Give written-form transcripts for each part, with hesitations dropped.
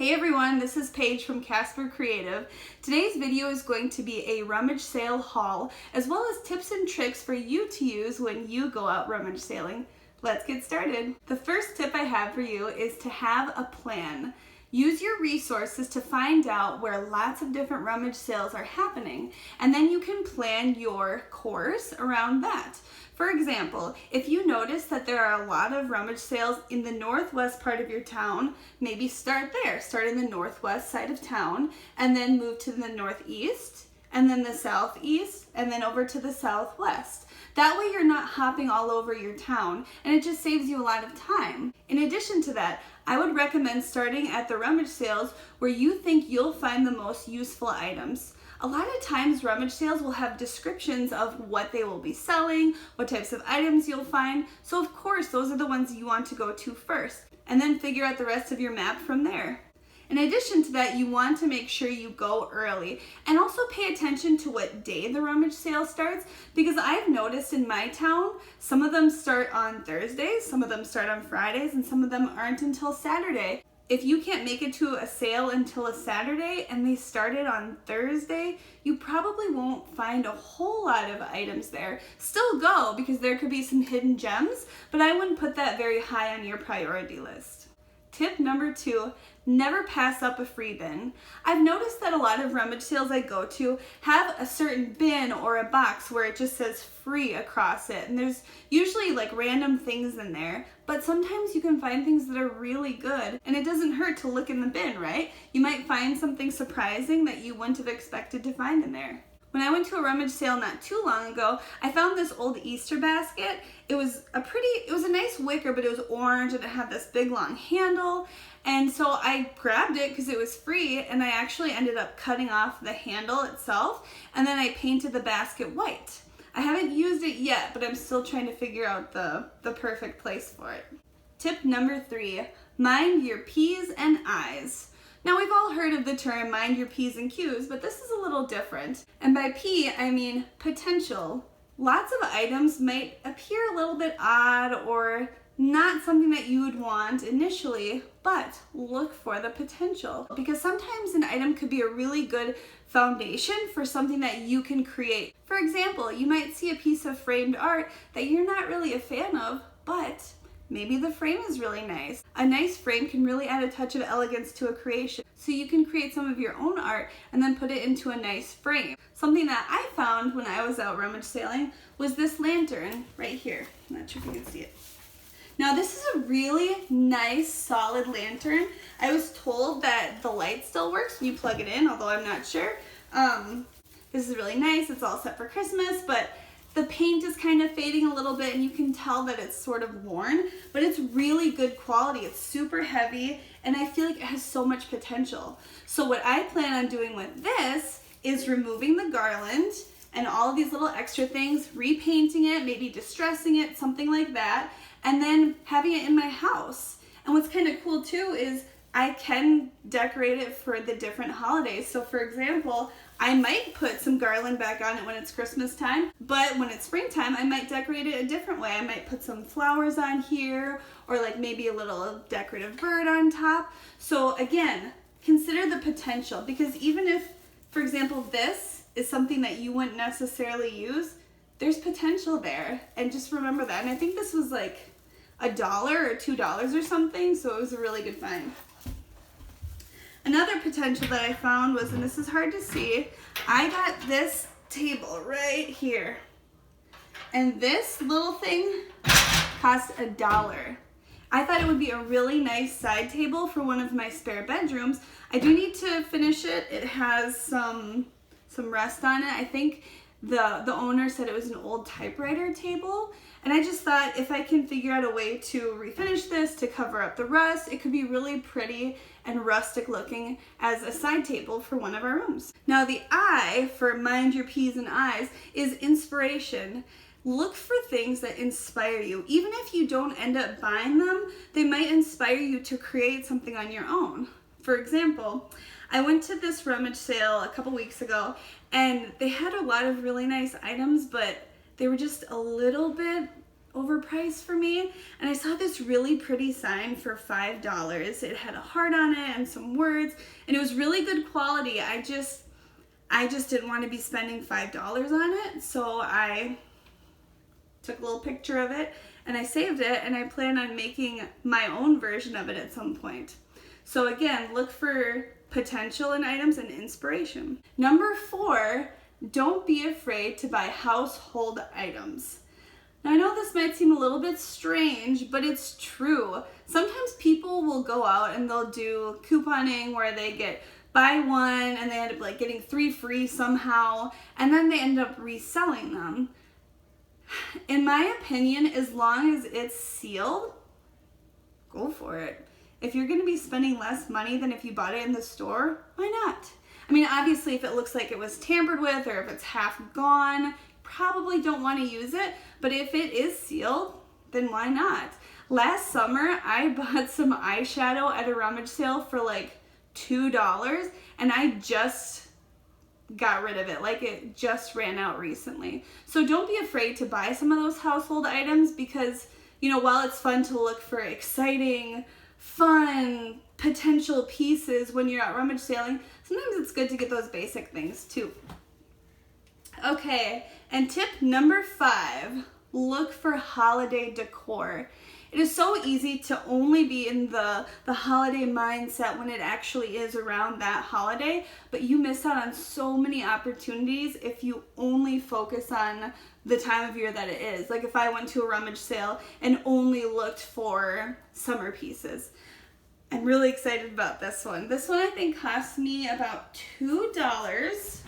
Hey everyone, this is Paige from Casper Creative. Today's video is going to be a rummage sale haul, as well as tips and tricks for you to use when you go out rummage sailing. Let's get started. The first tip I have for you is to have a plan. Use your resources to find out where lots of different rummage sales are happening, and then you can plan your course around that. For example, if you notice that there are a lot of rummage sales in the northwest part of your town, maybe start there. Start in the northwest side of town, and then move to the northeast, and then the southeast, and then over to the southwest. That way you're not hopping all over your town, and it just saves you a lot of time. In addition to that, I would recommend starting at the rummage sales where you think you'll find the most useful items. A lot of times rummage sales will have descriptions of what they will be selling, what types of items you'll find, so of course those are the ones you want to go to first, and then figure out the rest of your map from there. In addition to that, you want to make sure you go early and also pay attention to what day the rummage sale starts, because I've noticed in my town, some of them start on Thursdays, some of them start on Fridays, and some of them aren't until Saturday. If you can't make it to a sale until a Saturday and they started on Thursday, you probably won't find a whole lot of items there. Still go, because there could be some hidden gems, but I wouldn't put that very high on your priority list. Tip number 2, never pass up a free bin. I've noticed that a lot of rummage sales I go to have a certain bin or a box where it just says free across it, and there's usually like random things in there, but sometimes you can find things that are really good, and it doesn't hurt to look in the bin, right? You might find something surprising that you wouldn't have expected to find in there. When I went to a rummage sale not too long ago, I found this old Easter basket. It was a nice wicker, but it was orange and it had this big long handle. And so I grabbed it because it was free, and I actually ended up cutting off the handle itself, and then I painted the basket white. I haven't used it yet, but I'm still trying to figure out the perfect place for it. Tip number 3, mind your P's and I's. Now, we've all heard of the term mind your P's and Q's, but this is a little different. And by P, I mean potential. Lots of items might appear a little bit odd or not something that you would want initially, but look for the potential. Because sometimes an item could be a really good foundation for something that you can create. For example, you might see a piece of framed art that you're not really a fan of, but maybe the frame is really nice. A nice frame can really add a touch of elegance to a creation. So you can create some of your own art and then put it into a nice frame. Something that I found when I was out rummage sailing was this lantern right here. I'm not sure if you can see it. Now this is a really nice solid lantern. I was told that the light still works when you plug it in, although I'm not sure. This is really nice. It's all set for Christmas, but the paint is kind of fading a little bit and you can tell that it's sort of worn, but it's really good quality. It's super heavy and I feel like it has so much potential. So what I plan on doing with this is removing the garland and all of these little extra things, repainting it, maybe distressing it, something like that, and then having it in my house. And what's kind of cool too is I can decorate it for the different holidays. So for example, I might put some garland back on it when it's Christmas time, but when it's springtime, I might decorate it a different way. I might put some flowers on here, or like maybe a little decorative bird on top. So again, consider the potential, because even if, for example, this is something that you wouldn't necessarily use, there's potential there, and just remember that. And I think this was like $1 or $2 or something, so it was a really good find. Another potential that I found was, and this is hard to see, I got this table right here. And this little thing cost $1. I thought it would be a really nice side table for one of my spare bedrooms. I do need to finish it. It has some rust on it. I think the owner said it was an old typewriter table, and I just thought if I can figure out a way to refinish this to cover up the rust, it could be really pretty and rustic looking as a side table for one of our rooms. Now the I for mind your P's and I's is inspiration. Look for things that inspire you. Even if you don't end up buying them, they might inspire you to create something on your own. For example, I went to this rummage sale a couple weeks ago, and they had a lot of really nice items, but they were just a little bit overpriced for me, and I saw this really pretty sign for $5. It had a heart on it and some words, and it was really good quality. I just didn't want to be spending $5 on it, so I took a little picture of it and I saved it, and I plan on making my own version of it at some point. So again, look for potential in items and inspiration. Number 4, don't be afraid to buy household items. Now I know this might seem a little bit strange, but it's true. Sometimes people will go out and they'll do couponing where they get buy one and they end up like getting 3 free somehow, and then they end up reselling them. In my opinion, as long as it's sealed, go for it. If you're going to be spending less money than if you bought it in the store, why not? I mean, obviously if it looks like it was tampered with or if it's half gone, probably don't want to use it, but if it is sealed, then why not? Last summer, I bought some eyeshadow at a rummage sale for like $2, and I just got rid of it. Like, it just ran out recently. So don't be afraid to buy some of those household items, because, you know, while it's fun to look for exciting, fun, potential pieces when you're out rummage sailing, sometimes it's good to get those basic things too. Okay, and tip number 5, look for holiday decor. It is so easy to only be in the holiday mindset when it actually is around that holiday, but you miss out on so many opportunities if you only focus on the time of year that it is. Like if I went to a rummage sale and only looked for summer pieces. I'm really excited about this one. This one I think cost me about $2.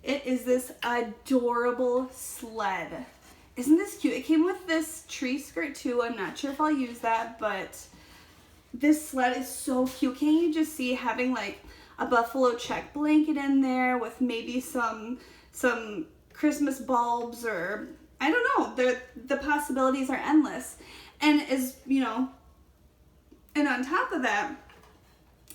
It is this adorable sled. Isn't this cute? It came with this tree skirt too. I'm not sure if I'll use that, but this sled is so cute. Can't you just see having like a buffalo check blanket in there with maybe some Christmas bulbs, or I don't know. The possibilities are endless. And as you know, and on top of that,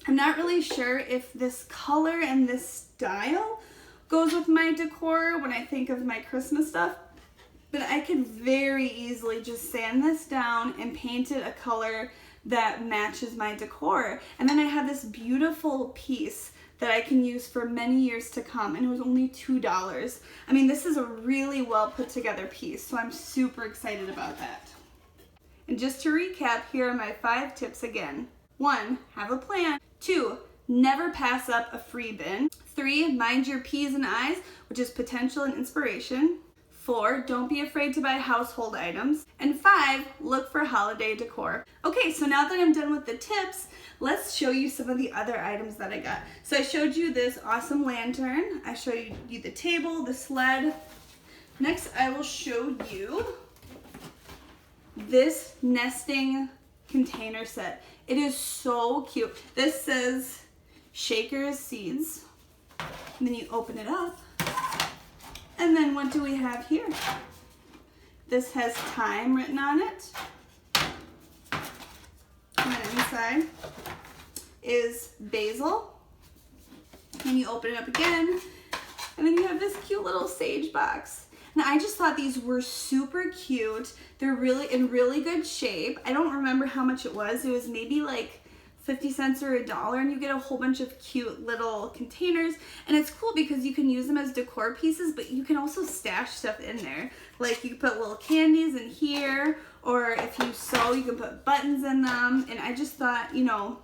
I'm not really sure if this color and this style goes with my decor when I think of my Christmas stuff. But I could very easily just sand this down and paint it a color that matches my decor. And then I have this beautiful piece that I can use for many years to come, and it was only $2. I mean, this is a really well put together piece, so I'm super excited about that. And just to recap, here are my 5 tips again. 1, have a plan. 2, never pass up a free bin. 3, mind your P's and I's, which is potential and inspiration. 4, don't be afraid to buy household items. And 5, look for holiday decor. Okay, so now that I'm done with the tips, let's show you some of the other items that I got. So I showed you this awesome lantern. I showed you the table, the sled. Next, I will show you this nesting container set. It is so cute. This says Shaker's Seeds. And then you open it up. And then what do we have here? This has time written on it. And then inside is basil. And you open it up again. And then you have this cute little sage box. And I just thought these were super cute. They're really in really good shape. I don't remember how much it was. It was maybe like 50 cents or $1, and you get a whole bunch of cute little containers. And it's cool because you can use them as decor pieces, but you can also stash stuff in there. Like you can put little candies in here, or if you sew, you can put buttons in them. And I just thought, you know,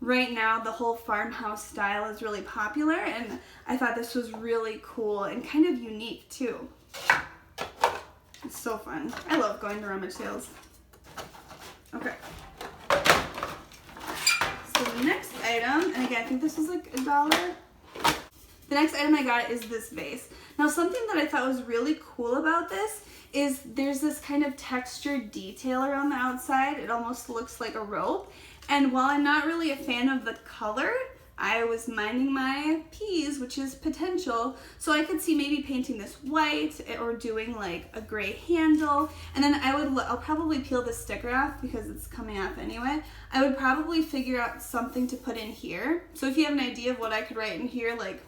right now the whole farmhouse style is really popular, and I thought this was really cool and kind of unique too. It's so fun. I love going to rummage sales. Okay. So the next item, and again, I think this was like $1. The next item I got is this vase. Now, something that I thought was really cool about this is there's this kind of textured detail around the outside. It almost looks like a rope. And while I'm not really a fan of the color, I was minding my P's, which is potential. So I could see maybe painting this white or doing like a gray handle. And then I'll probably peel the sticker off because it's coming off anyway. I would probably figure out something to put in here. So if you have an idea of what I could write in here, like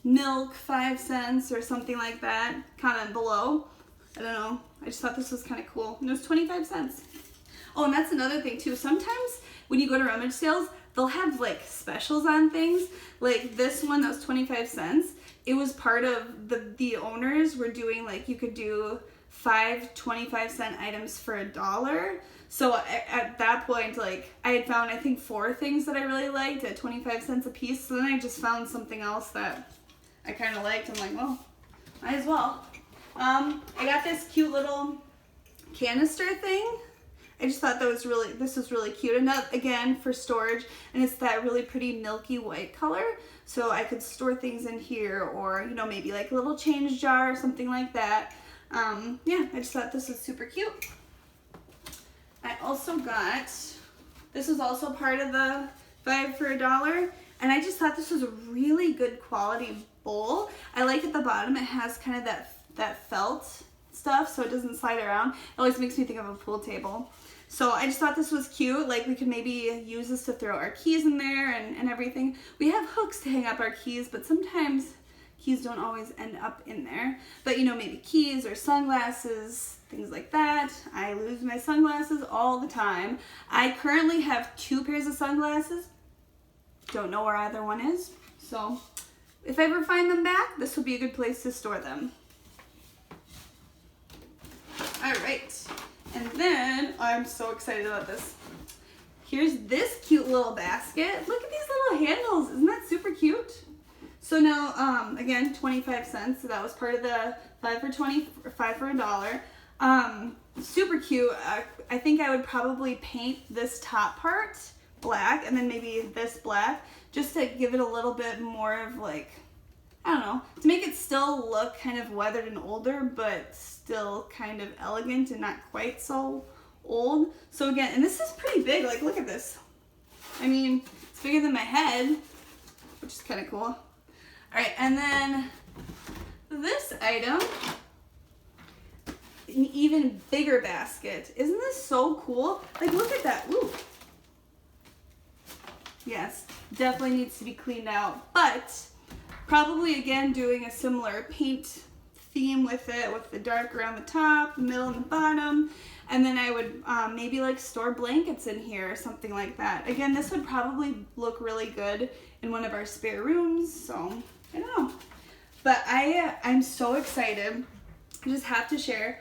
milk 5 cents or something like that, comment below. I don't know. I just thought this was kind of cool. And it was 25 cents. Oh, and that's another thing too. Sometimes when you go to rummage sales, they'll have like specials on things. Like this one that was 25 cents. It was part of the owners were doing like you could do 5 25-cent items for $1. So at that point, like I had found I think 4 things that I really liked at 25 cents a piece. So then I just found something else that I kind of liked. I'm like, well, might as well. I got this cute little canister thing. I just thought this was really cute. And that, again, for storage, and it's that really pretty milky white color. So I could store things in here, or, you know, maybe like a little change jar or something like that. Yeah, I just thought this was super cute. I also got, this was also part of the 5 for $1, and I just thought this was a really good quality bowl. I like at the bottom it has kind of that felt stuff so it doesn't slide around. It always makes me think of a pool table. So I just thought this was cute. Like we could maybe use this to throw our keys in there and everything. We have hooks to hang up our keys, but sometimes keys don't always end up in there. But you know, maybe keys or sunglasses, things like that. I lose my sunglasses all the time. I currently have 2 pairs of sunglasses. Don't know where either one is. So if I ever find them back, this would be a good place to store them. All right. And then, I'm so excited about this. Here's this cute little basket. Look at these little handles. Isn't that super cute? So now, again, 25 cents. So that was part of the 5 for $1. Super cute. I think I would probably paint this top part black and then maybe this black just to give it a little bit more of like, I don't know, to make it still look kind of weathered and older, but still kind of elegant and not quite so old. So again, and this is pretty big, like look at this. I mean, it's bigger than my head, which is kind of cool. All right, and then this item, an even bigger basket. Isn't this so cool? Like look at that, ooh. Yes, definitely needs to be cleaned out, but probably again doing a similar paint theme with it, with the dark around the top, the middle, and the bottom. And then I would maybe like store blankets in here or something like that. Again, this would probably look really good in one of our spare rooms. So I don't know, but I'm so excited. I just have to share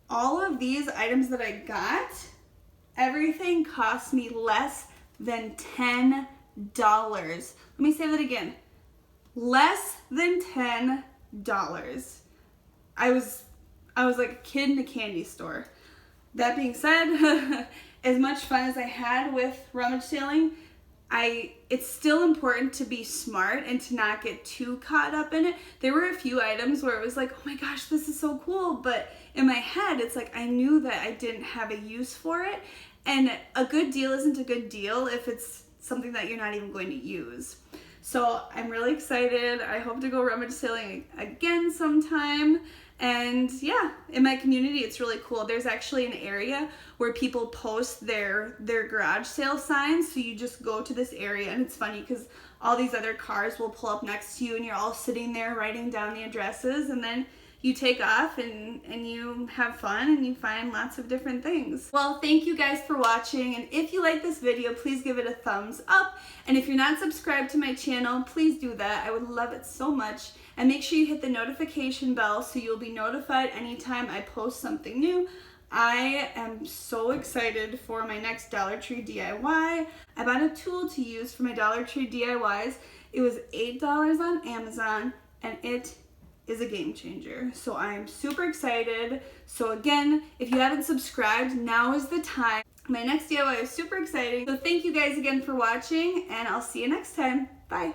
all of these items that I got. Everything cost me less than $10. Let me say that again. Less than $10. I was like a kid in a candy store. That being said, as much fun as I had with rummage sailing, it's still important to be smart and to not get too caught up in it. There were a few items where it was like, oh my gosh, this is so cool, but in my head it's like I knew that I didn't have a use for it, and a good deal isn't a good deal if it's something that you're not even going to use. So I'm really excited. I hope to go rummage sailing again sometime. And yeah, in my community, it's really cool. There's actually an area where people post their garage sale signs. So you just go to this area, and it's funny because all these other cars will pull up next to you and you're all sitting there writing down the addresses, and then you take off and you have fun and you find lots of different things. Well, thank you guys for watching, and if you like this video, please give it a thumbs up. And if you're not subscribed to my channel, please do that. I would love it so much. And make sure you hit the notification bell so you'll be notified anytime I post something new. I am so excited for my next Dollar Tree DIY. I bought a tool to use for my Dollar Tree DIYs. It was $8 on Amazon, and it is a game changer. So I am super excited. So again, if you haven't subscribed, now is the time. My next DIY is super exciting. So thank you guys again for watching, and I'll see you next time. Bye.